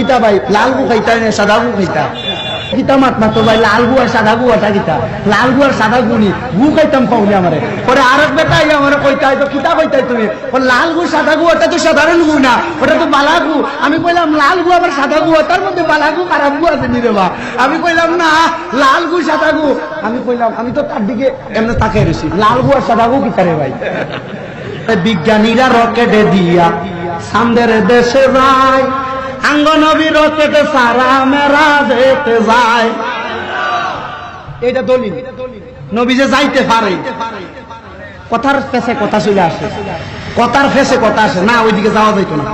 কিতা ভাই লাল গু খাইতা না সাদা গু খাইতা কিতা মাত মাত ভাই লাল গু আর সাদা গু ওটা কিতা লাল গু আর সাদা গুনি গু খাইতাম খাওনি আমারে পরে আরেক বেটা আইয়া আমারে কইতাই তো কিতা কইতাই তুমি লাল গু সাদা গু ওটা তো সাধারণ গু না ওটা তো বালা গু আমি কইলাম লাল গু আবার সাদা গু তার মধ্যে বালা গু খারাপ গু আছে নি রে বা আমি কইলাম না লাল গু সাদা গু আমি কইলাম আমি তো তার দিকে এমনি তাকিয়ে রইছি লাল গু আর সাদা গু কিতা রে ভাই বিজ্ঞানীরা রকেটে দিয়া সামনের দেশে যায় আঙ্গনবী রকেটে সারা মেরা যেতে যায় এটা দলিল নবী যে যাইতে পারে কথার ফেসে কথা চলে আসে কথার ফেসে কথা আসে না ওইদিকে যাওয়া যাইতো না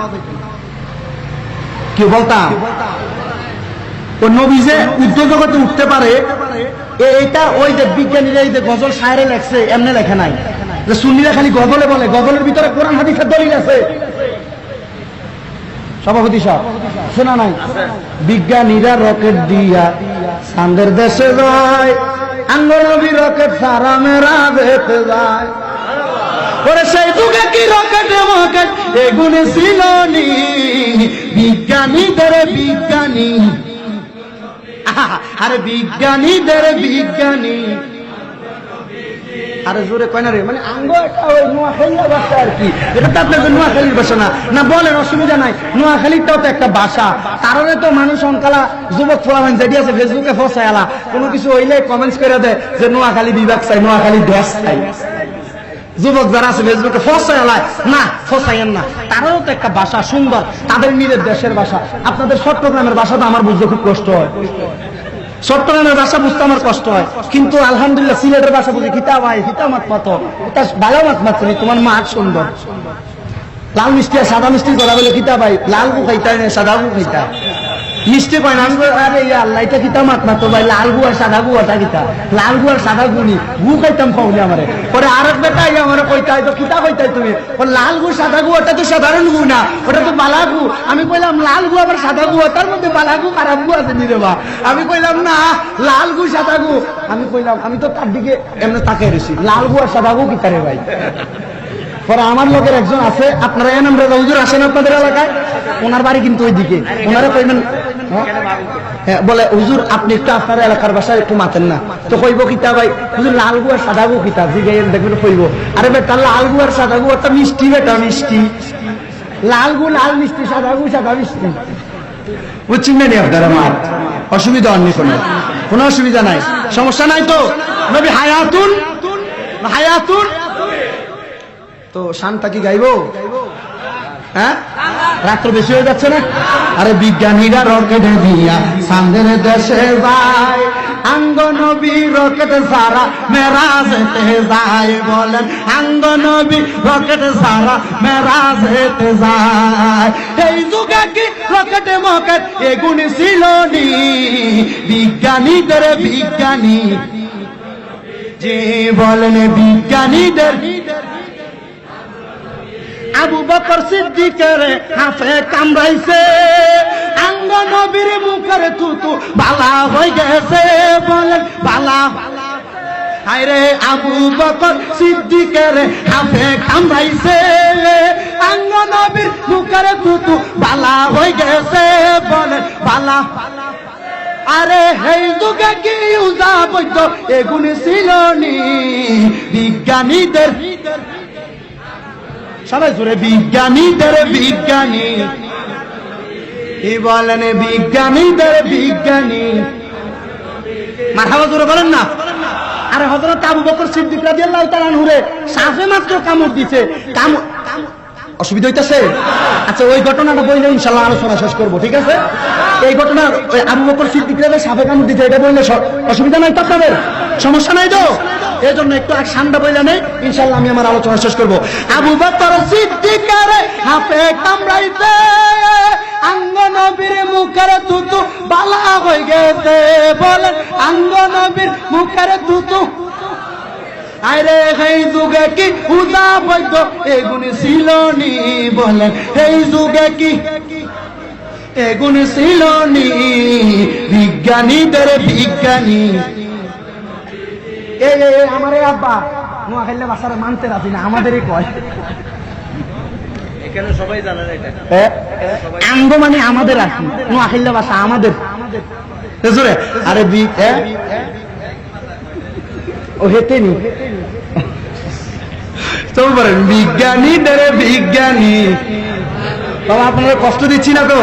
কি বলতাম ও নবী যে উদ্যোগতে উঠতে পারে এইটা ওই যে বিজ্ঞানীরা এই যে গজল শায়রে লেখছে এমনি লেখে নাই যে সুন্নিরা খালি গজলে বলে গজলের ভিতরে কোরআন হাদিসের দলিল আছে সভাপতি সাহেব শোনা নাই বিজ্ঞানীরা রকেট দিয়া চাঁদের দেশে যায় আঙ্গনবী রকেট সারা মেরা যেতে যায় পরে সেই যুগে কি রকেটে মকেট এগুলি ছিল নি বিজ্ঞানীদের বিজ্ঞানী আরে বিজ্ঞানীদের বিজ্ঞানী আরে জোরে কয় না রে মানে আঙ্গ একটা ওই নোয়াখালীর ভাষা আর কি এটা তো আপনাদের নোয়াখালীর ভাষা না না বলেন অসুবিধা নাই নোয়াখালীটাও তো একটা ভাষা কারণে তো মানুষ অনকালা যুবক ফলামেন যেটি আছে ফেসবুকে ফসায় আলা কোনো কিছু হইলে কমেন্টস করে দেয় যে নোয়াখালী বিভাগ চাই নোয়াখালী দেশ চাই যুবক যারা আছে ফেসবুকে ফসায় আলায় না ফসাইয়েন না তারাও তো একটা ভাষা সুন্দর তাদের নিজের দেশের ভাষা আপনাদের চট্টগ্রামের ভাষা তো আমার বুঝতে খুব কষ্ট হয় চট্টগ্রামের ভাষা বুঝতে আমার কষ্ট হয় কিন্তু আলহামদুলিল্লাহ সিলেটের ভাষা বুঝি কিতা ভাই কিতা মাত মাত ওটা ভালো মাত মাত তোমার মাঠ সুন্দর লাল মিষ্টি আর সাদা মিষ্টির কথা বলে কিতা ভাই লাল গু খাইতা না সাদা গু খাইতা মিষ্টি কয় না আমি আরে আল্লাহ এটা কিতা মাত মাত ভাই লাল গু আর সাদা গু ওটা কিতা লাল গু আর সাদা গুনি গু খাইতাম খাওনি আমারে পরে আরেক বেটা আইয়া আমারে কইতাই তো কিতা কইতাই তুমি লাল গু সাদা গু ওটা তো সাধারণ গু না ওটা তো বালা গু আমি কইলাম লাল গু আবার সাদা গু তার মধ্যে বালা গু খারাপ গু আছে নি রে বা আমি কইলাম না লাল গু সাদা গু আমি কইলাম আমি তো তার দিকে এমনি তাকিয়ে রইছি লাল গু আর সাদা গু কিতা রে ভাই পরে আমার লোকের একজন আছে আপনারা এ নাম রেজা হুজুর আসেন আপনাদের এলাকায় ওনার বাড়ি কিন্তু ওইদিকে ওনারা কইবেন হ্যাঁ বলে হুজুর আপনি একটু আপনার এলাকার ভাষায় একটু মাতেন না তো কইব কিতা ভাই হুজুর লাল গু আর সাদা গু কিতা জিগাই দেখবেন কইব আরে বেটা লাল গু আর সাদা গু একটা মিষ্টি বেটা মিষ্টি লাল গু লাল মিষ্টি সাদা গু সাদা মিষ্টি বুঝছেন না আপনার আমার অসুবিধা হয়নি কোনো অসুবিধা নাই সমস্যা নাই তো নবী হায়াতুন হায়াতুন তো শানটা কি গাইবো হ্যাঁ রাত্র বেশি হয়ে যাচ্ছে না আরে বিজ্ঞানীরা রকেটে দিয়া চাঁদের দেশে যায় আঙ্গনবী রকেটে সারা মেরা যেতে যায় বলেন আঙ্গনবী রকেটে সারা মেরা যেতে যায় এই যুগে কি রকেটে মকেট এগুনি ছিল নি বিজ্ঞানীদের বিজ্ঞানী যে বলেন বিজ্ঞানীদের আবু বকর সিদ্দিকের হাতে কামড়াইছে আঙ্গনবীর মুখের থুতু বালা হয়ে গেছে বলেন বালা আরে আবু বকর সিদ্দিকের হাতে কামড়াইছে আঙ্গনবীর মুখের থুতু বালা হয়ে গেছে বলেন বালা আরে হেই যুগে কি উজা বৈদ্য এগুলি ছিল নি বিজ্ঞানীদের সবাই জোরে বিজ্ঞানীদের বিজ্ঞানী এই বলেন বিজ্ঞানীদের বিজ্ঞানী মারহাবা জোরে বলেন না আরে হযরত আবু বকর সিদ্দিক রাদিয়াল্লাহু তাআলা আনহুরে সাফে মাত্র কামড় দিছে অসুবিধা হইতাছে আচ্ছা ওই ঘটনাটা বললে ইনশাআল্লাহ আলোচনা শেষ করব ঠিক আছে এই ঘটনা আবু বকর সিদ্দিক রাদিয়াল্লাহু সাফে কামড় দিছে এটা বললে অসুবিধা নাই তো আপনাদের সমস্যা নাই তো এই জন্য একটু আর ঠান্ডা বইলা নেই ইনশাআল্লাহ আমি আমার আলোচনা শেষ করব আবু বকর সিদ্দিকের হাতে কামড়াইতে আঙ্গনবীর মুখের থুতু বালা হয়ে গেছে বলেন আঙ্গনবীর মুখের থুতু আরে এই যুগে কি উজা বৈদ্য এগুনি ছিল নি বলেন এই যুগে কি এগুনি ছিল নি বিজ্ঞানীদের বিজ্ঞানী এই আমারে আব্বা নোয়াখালী ভাষার মানতে রাজি না আমাদেরই কয় কেন সবাই জানে না এটা? আঙ্গ মানে আমাদের আর কি, নোয়াখালী ভাষা আমাদের। হুজুরে আরে ও হেতে নি তো বলেন বিজ্ঞানী রে বিজ্ঞানী। বাবা আপনারা কষ্ট দিচ্ছি না তো?